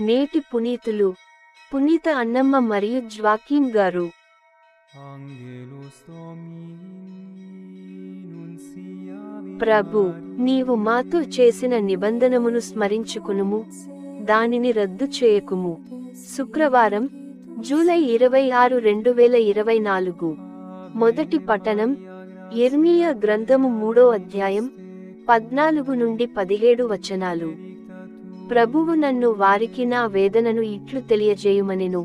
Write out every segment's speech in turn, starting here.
నేటి పునీతులు పునీత అన్నమ్మ మరియు జ్వాకీం గారు. ప్రభు, నీవు మాతో చేసిన నిబంధనమును స్మరించుకునుము, దానిని రద్దు చేయకుము. శుక్రవారం, జూలై 26, 2024. మొదటి పఠనం యెర్మీయా గ్రంథము 3వ అధ్యాయం 14 నుండి 17 వచనాలు. ప్రభువు నన్ను వారికి నా వేదనను ఇట్లు తెలియజేయుమనెను.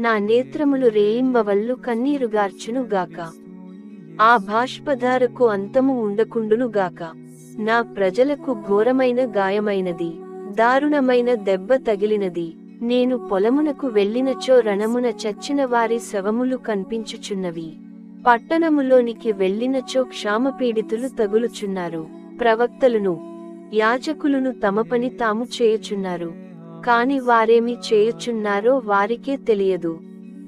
నా నేత్రములు రేయింబవళ్ళు కన్నీరుగార్చును గాక. ఆ బాష్పధారకు అంతము ఉండకుండును గాక. నా ప్రజలకు ఘోరమైన గాయమైనది, దారుణమైన దెబ్బ తగిలినది. నేను పొలమునకు వెళ్ళినచో రణమున చచ్చిన వారి శవములు కనిపించుచున్నవి. పట్టణములోనికి వెళ్ళినచో క్షామపీడితులు తగులుచున్నారు. ప్రవక్తలును యాజకులును తమ పని తాము చేయుచున్నారు, కాని వారేమి చేయుచున్నారో వారికే తెలియదు.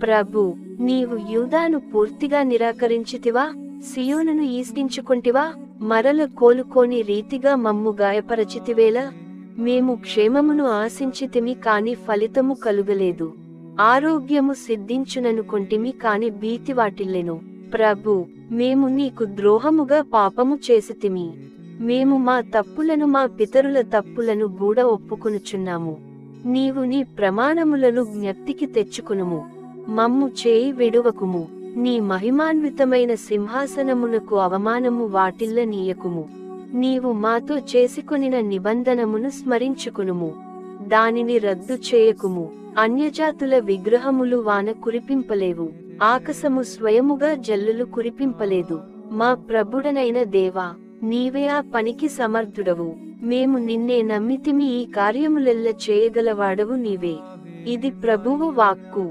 ప్రభు, నీవు యూదాను పూర్తిగా నిరాకరించితివా? సియోనును ఈస్టించుకొంటివా? మరల కోలుకోని రీతిగా మమ్ము గాయపరచితివేలా? మేము క్షేమమును ఆశించితిమి, కాని ఫలితము కలుగలేదు. ఆరోగ్యము సిద్ధించుననుకొంటిమి, కాని భీతి వాటిల్లెను. ప్రభు, మేము నీకు ద్రోహముగా పాపము చేసితిమి. మేము మా తప్పులను, మా పితరుల తప్పులను గూడ ఒప్పుకొనుచున్నాము. నీవు నీ ప్రమాణములను జ్ఞప్తికి తెచ్చుకునుము, మమ్ము చేయి విడువకుము. నీ మహిమాన్వితమైన సింహాసనమునకు అవమానము వాటిల్ల నీయకుము. నీవు మాతో చేసుకొనిన నిబంధనమును స్మరించుకునుము, దానిని రద్దు చేయకుము. అన్యజాతుల విగ్రహములు వాన కురిపింపలేవు, ఆకాశము స్వయముగా జల్లులు కురిపింపలేదు. మా ప్రభుడనైన దేవా, నీవే ఆ పనికి సమర్థుడవు. మేము నిన్నే నమ్మితిమి, ఈ కార్యములెల్ల చేయగలవాడవు నీవే. ఇది ప్రభువు వాక్కు.